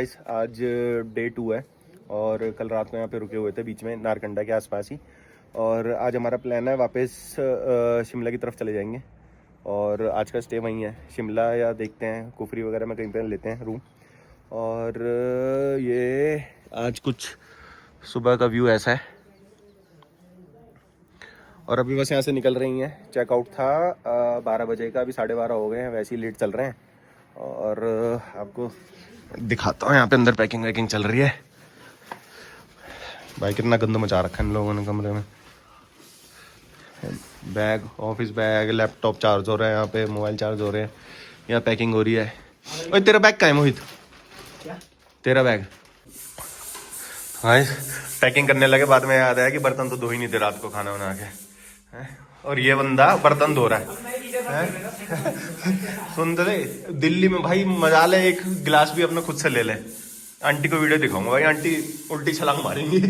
आज डे 2 है और कल रात को यहाँ पे रुके हुए थे बीच में नारकंडा के आसपास ही। और आज हमारा प्लान है वापस शिमला की तरफ चले जाएंगे और आज का स्टे वहीं है शिमला, या देखते हैं कुफरी वगैरह में कहीं पर लेते हैं रूम। और ये आज कुछ सुबह का व्यू ऐसा है और अभी बस यहाँ से निकल रही हैं। चेकआउट था 12 बजे का, अभी 12:30 हो गए हैं, वैसे ही लेट चल रहे हैं। और आपको दिखाता हूँ यहाँ पे अंदर पैकिंग वैकिंग चल रही है। भाई कितना गंद मचा रखा है इन लोगों ने कमरे में। Bag, office bag, laptop charge हो रहा है, यहाँ पे मोबाइल चार्ज हो रहे हैं, यहाँ पैकिंग हो रही है। ओए तेरा बैग कहाँ है मोहित? क्या तेरा बैग? हाँ, पैकिंग करने लगे, बाद में याद आया कि बर्तन तो धो ही नहीं थे रात को खाना बना के। और ये बंदा बर्तन धो रहा है। सुन दे, दिल्ली में भाई मजा ले, एक गिलास भी अपना खुद से ले ले। आंटी को वीडियो दिखाऊंगा भाई, आंटी उल्टी छलांग मारेंगी।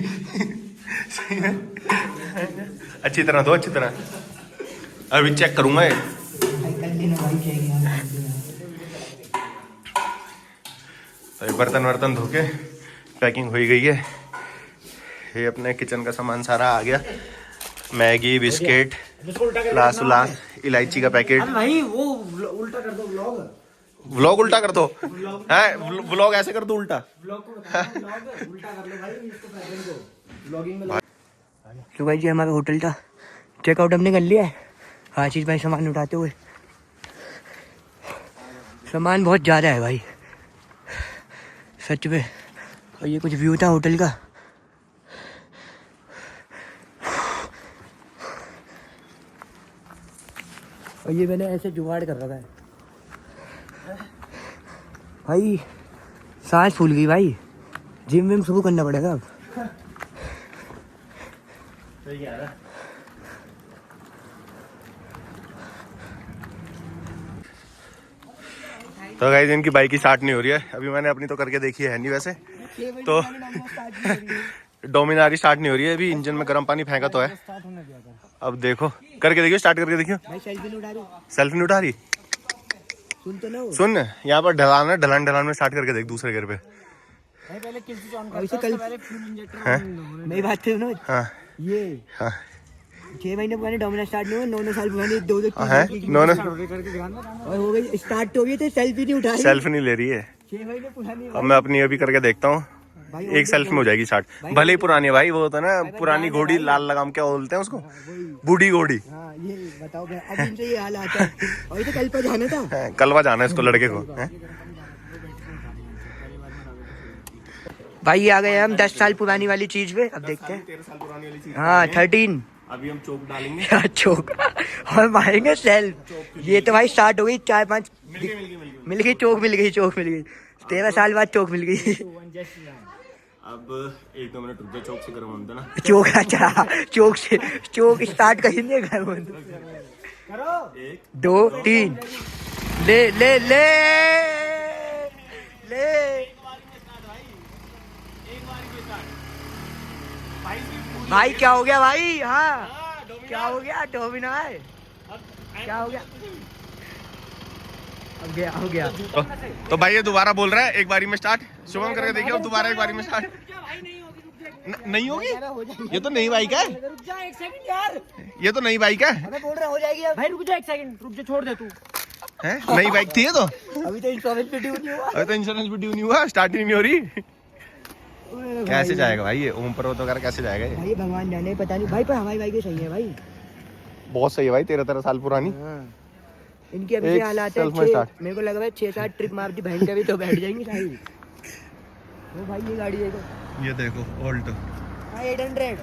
अच्छी तरह धो, अच्छी तरह। अभी चेक करूंगा ये। तो बर्तन वर्तन धो के पैकिंग हो गई है। ये अपने किचन का सामान सारा आ गया, मैगी, बिस्किट, लास, इलायची का पैकेट। भाई वो उल्टा कर दो, व्लॉग उल्टा कर दो है, व्लॉग ऐसे कर दो उल्टा। व्लॉग को उल्टा कर लो भाई, इसको पैटर्न को व्लॉगिंग में। तो भाई जी हमारा होटल का चेकआउट हमने कर लिया है। आशीष भाई सामान उठाते हुए, सामान बहुत ज़्यादा है भाई सच में। और ये कुछ व्यू था होटल का। और ये मैंने ऐसे जुगाड़ कर रखा है भाई, सांस फूल गई भाई। जिम विम शुरू करना पड़ेगा अब। तो गाइस इनकी बाइक की स्टार्ट नहीं हो रही है अभी। मैंने अपनी तो करके देखी है नहीं वैसे तो। डोमिनारी स्टार्ट नहीं हो रही है अभी। इंजन में गर्म पानी फेंका तो है, अब देखो करके देखियो, स्टार्ट करके देखियो। सेल्फी नहीं उठा रही। सुन यहाँ पर ढलान है, ढलान में स्टार्ट करके देख दूसरे गियर पे। मेरी बात सुनो। हाँ ये हाँ 6 महीने पुरानी डोमिनार स्टार्ट नहीं हुआ, 9 साल पुरानी 2 और हो गई स्टार्ट तो हुई, तो सेल्फी नहीं उठा रही, सेल्फी नहीं ले रही है। 6 महीने पुरानी। अब मैं अपनी अभी करके देखता हूँ, एक सेल्फी में हो जाएगी स्टार्ट। भले ही पुरानी है भाई, वो होता है ना पुरानी घोड़ी, लाल लगाम क्या बोलते हैं उसको, बूढ़ी घोड़ी। हाँ ये बताओ अब इनसे ये हाल आता है। और तो कल पर जाना था, कलवा जाना है इसको लड़के को। भाई आ गए हम 10 साल पुरानी वाली चीज पे। अब देखते हैं। 13 साल पुरानी वाली चीज। हाँ 13। अभी हम चौक डालेंगे। चौक और मारेंगे सेल्फ। ये तो भाई स्टार्ट हो गई, 4-5 मिल गई, चौक मिल गई, चौक मिल गई। 13 साल बाद चौक मिल गई। अब 1-2 मिनट रुक जाओ, चौक से गर्म होता ना। चौक अच्छा, चौक स्टार्ट करेंगे गर्म करो। 2 3 ले ले ले ले भाई। क्या हो गया भाई? हाँ क्या हो गया? डोमिनार क्या हो गया? हो गया। तो भाई ये दोबारा बोल रहा है एक बारी में स्टार्ट। शुभम करके देखिए दोबारा एक बारी में स्टार्ट। नहीं होगी, ये तो नई बाइक है। रुक जा 1 सेकंड यार, ये तो नई बाइक है। मैं बोल रहा हो जाएगी अब। भाई रुक जा 1 सेकंड, रुक जा, छोड़ दे तू। है नई बाइक थी ये तो। अभी तो इंश्योरेंस भी ड्यू नहीं हुआ। अभी तो इंश्योरेंस भी ड्यू नहीं हुआ, स्टार्ट ही नहीं हो रही। कैसे जाएगा भाई ये ओम पर्वत वगैरह, कैसे जाएगा ये? भाई भगवान जाने, पता नहीं भाई, पर हमारी बाइक सही है भाई, बहुत सही है भाई। 13 साल पुरानी। इनकी अभी से हालात है। मेरे को लग रहा है 6-7 ट्रिप मार दी बहन का भी तो बैठ जाएंगी सारी। वो भाई ये गाड़ी देखो, ये देखो ऑल्ट 800।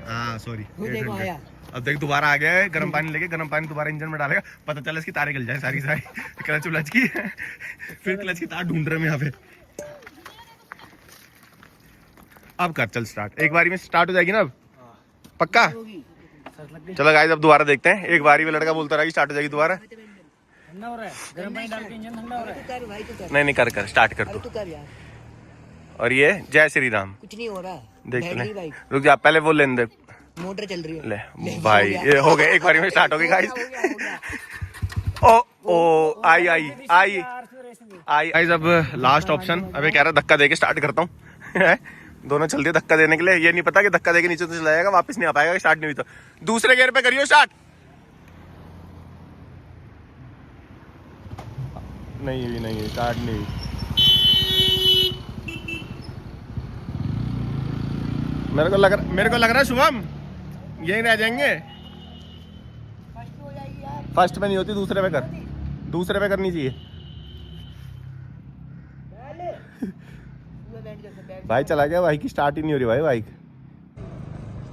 हाँ सॉरी, देखो आया। अब देख दोबारा आ गया है, गर्म पानी लेके, गर्म पानी दोबारा इंजन में डालेगा, पता चला इसकी तारें गल जाए सारी क्लच उलच की। फिर क्लच की तार ढूंढ रहे हैं यहाँ पे। अब कर चल स्टार्ट, एक बारी में स्टार्ट हो जाएगी ना अब पक्का। चलो गाइस अब दोबारा देखते हैं। एक बारी में लड़का बोलता रहा कि स्टार्ट हो जाएगी दोबारा। ठंडा हो रहा है, गर्म पानी डाल के इंजन ठंडा हो रहा है। नहीं कर स्टार्ट कर तू। और ये जय श्री राम। कुछ नहीं हो रहा, देख ले, रुक जा पहले वो लेने दे, मोटर चल रही है। ले भाई ये हो गया, एक बारी में स्टार्ट हो गई गाइस। ओ आई गाइस अब लास्ट ऑप्शन, अबे कह रहा धक्का देके स्टार्ट करता हूँ। दोनों चलते हैं धक्का देने के लिए, ये नहीं पता कि धक्का देके नीचे तो चला जाएगा, वापस नहीं आ पाएगा स्टार्ट नहीं हुई तो। दूसरे गियर पे करियो स्टार्ट। नहीं स्टार्ट नहीं हुई। मेरे को लग रहा है शुभम यही रह जाएंगे। फर्स्ट पे नहीं होती, दूसरे पे कर, दूसरे पे करनी चाहिए। भाई चला गया, बाइक की स्टार्ट ही नहीं हो रही भाई बाइक।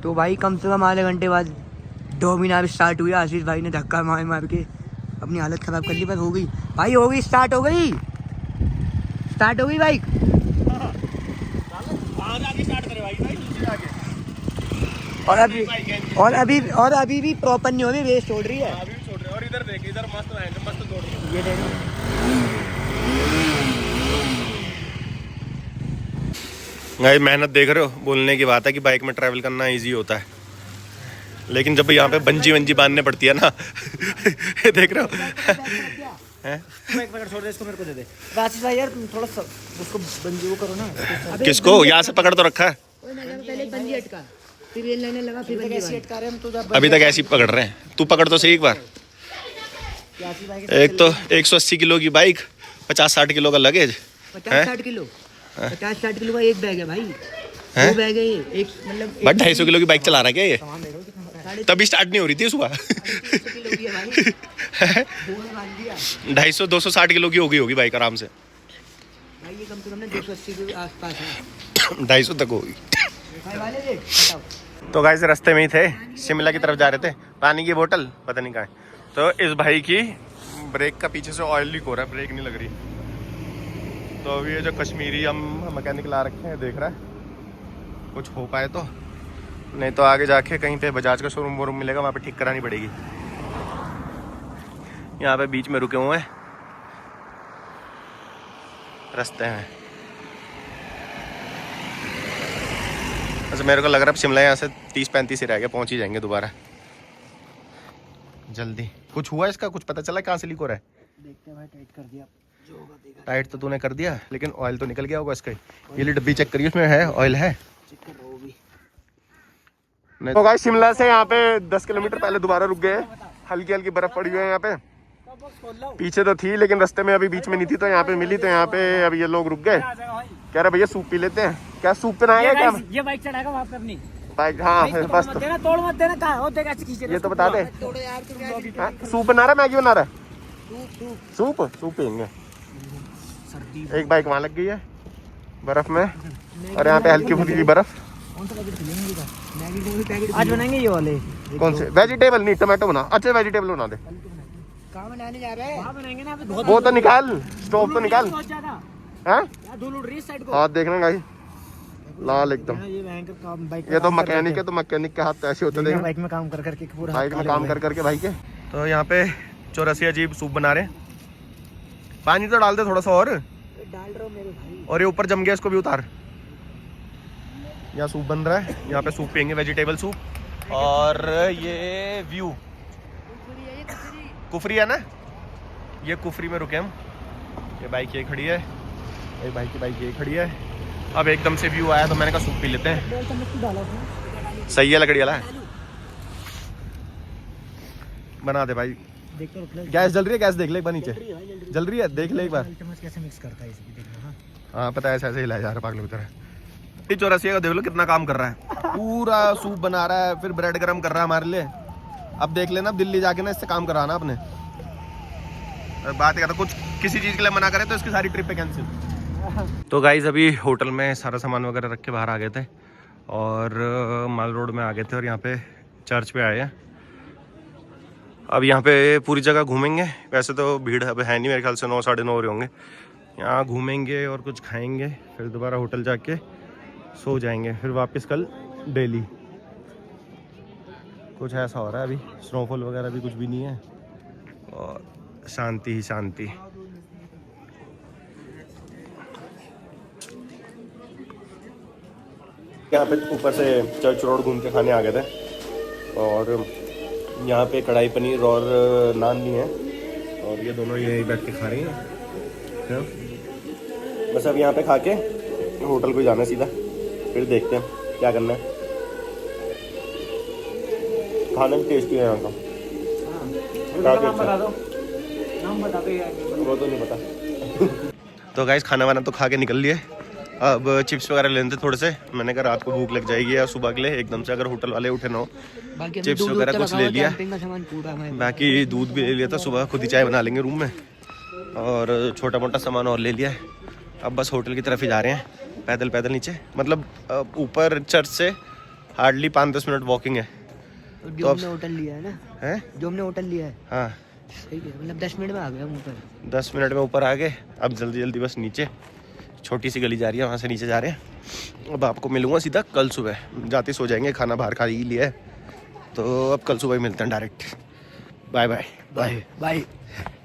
तो भाई कम से कम आधे घंटे बाद डोमिनार स्टार्ट हुई। आशीष भाई ने धक्का मार मार के अपनी हालत खराब कर ली, पर हो गई भाई, हो गई, स्टार्ट हो गई बाइक। और अभी भी प्रॉपर नहीं हो रही, रेस छोड़ रही है। और इधर देख, इधर मस्त दौड़ रही है। ये देखो भाई मेहनत देख रहे हो, बोलने की बात है कि बाइक में ट्रैवल करना इजी होता है, लेकिन जब यहाँ पे बंजी बांधने पड़ती है ना देख रहे हो हैं? एक पकड़, छोड़ दे इसको, मेरे को दे दे। आशीष भाई यार थोड़ा सा उसको बंजी वो करो ना। किसको? यहाँ से पकड़ तो रखा है, पहले बंजी अटका, फिर रेल लाइन लगा, फिर बंजी ऐसे अटका रहे हम तो। अभी तक ऐसे ही पकड़ रहे हैं। तू पकड़ तो सही एक बार। एक तो 180 किलो की बाइक, 50-60 किलो का लगेज। 50-60 किलो का एक बैग है भाई, दो बैग है ये, एक मतलब 250 किलो की बाइक चला रहा है क्या ये? तभी स्टार्ट नहीं हो रही थी सुबह। 250-260 किलो की हो गई होगी बाइक आराम से भाई। ये कम से कम 280 के आसपास है, 250 तक होगी। तो गाइस रास्ते में ही थे, शिमला की तरफ जा रहे थे। पानी की बोतल पता नहीं कहाँ है। तो इस भाई की ब्रेक का पीछे से ऑयल लीक हो रहा है, ब्रेक नहीं लग रही। तो अभी ये जो कश्मीरी हम मैकेनिक ला रखे हैं, देख रहा है कुछ हो पाए तो, नहीं तो आगे जाके कहीं पे बजाज का शोरूम वोरूम मिलेगा, वहाँ पे ठीक करानी पड़ेगी। यहाँ पे बीच में रुके हुए हैं रास्ते में। अच्छा मेरे को लग रहा है शिमला यहाँ से 30-35 ही रह गया, पहुँच ही जाएंगे दोबारा जल्दी। कुछ हुआ इसका, कुछ पता चला कहाँ से लीक हो रहा है? देखते हैं भाई, टाइट कर दिया। टाइट तो तूने कर दिया, लेकिन ऑयल तो निकल गया होगा इसका। ये ली डब्बी चेक करिए, उसमें है ऑयल है। नहीं तो गाइस शिमला से यहाँ पे 10 किलोमीटर पहले दोबारा रुक गए। हल्की हल्की बर्फ पड़ी हुई है यहाँ पे, पीछे तो थी लेकिन रास्ते में अभी बीच में नहीं थी, तो यहाँ पे मिली। तो यहाँ पे अभी ये लोग रुक गए, कह रहे भैया सूप पी लेते हैं। क्या सूप पे नहाएगा क्या? ये बाइक चढ़ाएगा वहाँ पे अपनी बाइक। हाँ बस तो तोड़ मत देना, कहाँ हो देगा खींचे। ये तो बता दे, सूप बना रहा है मैगी बना रहा है? सूप पियेंगे। एक बाइक वहाँ लग गई है बर्फ में, और यहाँ पे हल्की फुल्की बर्फ। आज बनाएंगे ये वाले। कौन से? वेजिटेबल नहीं, टमाटो बना। अच्छा वेजिटेबल बना दे। कहाँ बनाने जा रहे हैं? बनाएंगे ना, वो तो निकाल, स्टोव तो निकाल। हाँ देखना भाई, लाल एकदम। ये तो मैकेनिक है, तो मैकेनिक के हाथ तो ऐसे होते हैं। बाइक में काम कर करके पूरा, बाइक में काम कर करके भाई के। तो यहाँ पे चौरसिया अजीब सूप बना रहे हैं। पानी तो डाल दे थोड़ा सा और, डाल रहा हूँ मेरे भाई। और ये ऊपर जम गया, इसको भी उतार। यहाँ सूप बन रहा है, यहाँ पे सूप पियेंगे, वेजिटेबल सूप। और ये व्यू कुफरी है ना, ये कुफरी में रुके हम। ये बाइक ये खड़ी है, एक भाई की बाइक ये खड़ी है। अब एकदम से व्यू आया तो मैंने कहा सूप पी लेते हैं। सही है, लकड़ी वाला है। बना दे भाई। गैस जल रही है, गैस देख ले एक बार नीचे। जल रही है, देख ले एक बार। कैसे मिक्स करता है इसकी देखना। हाँ पता है, ऐसे हिलाया जा रहा है पागलों की तरह। चौरसिया का देख लो कितना काम कर रहा है, पूरा सूप बना रहा है, फिर ब्रेड गरम कर रहा है हमारे लिए। अब देख लेना, अब दिल्ली जाके ना इससे काम कराना अपने। बात करता कुछ किसी चीज़ के लिए मना करे तो इसकी सारी ट्रिप पे कैंसिल। तो गाइज अभी होटल में सारा सामान वगैरह रख के बाहर आ गए थे, और माल रोड में आ गए थे, और यहाँ पे चर्च पे आए हैं। अब यहाँ पे पूरी जगह घूमेंगे। वैसे तो भीड़ अब है नहीं, मेरे ख्याल से 9-9:30 हो रहे होंगे। यहाँ घूमेंगे और कुछ खाएंगे, फिर दोबारा होटल जाके सो जाएंगे, फिर वापस कल दिल्ली। कुछ ऐसा हो रहा है, अभी स्नोफॉल वगैरह भी कुछ भी नहीं है, और शांति ही शांति। यहाँ पे ऊपर से चर्च रोड घूम के खाने आ गए थे, और यहाँ पे कढ़ाई पनीर और नान भी है, और ये दोनों यही बैठ के खा रही हैं। सकते हो। बस अब यहाँ पे खा के होटल को जाना है सीधा, फिर देखते हैं क्या करना है। खाना भी टेस्टी है यहाँ का। नाम बता दो, नाम बता दो यार। वो तो नहीं पता। तो गाइस खाना वाना तो खा के निकल लिए, अब चिप्स वगैरह लेने थे थोड़े से। मैंने कहा रात को भूख लग जाएगी या सुबह के लिए एकदम से, अगर होटल वाले उठे ना हो। चिप्स वगैरह कुछ ले लिया, बाकी दूध भी ले लिया था, सुबह खुद ही चाय बना लेंगे रूम में, और छोटा मोटा सामान और ले लिया है। अब बस होटल की तरफ ही जा रहे हैं, पैदल पैदल नीचे, मतलब ऊपर चर्च से हार्डली 5-10 मिनट वॉकिंग है। जो हमने होटल लिया है ना, हैं? जो हमने होटल लिया है, हाँ सही है, मतलब 10 मिनट में आ गए हम ऊपर। 10 मिनट में ऊपर आ गए। अब जल्दी जल्दी बस नीचे, छोटी सी गली जा रही है, वहाँ से नीचे जा रहे हैं। अब आपको मिलूंगा सीधा कल सुबह, जाते सो जाएंगे, खाना बाहर खा ही लिया है, तो अब कल सुबह ही मिलते हैं direct. Bye bye bye bye.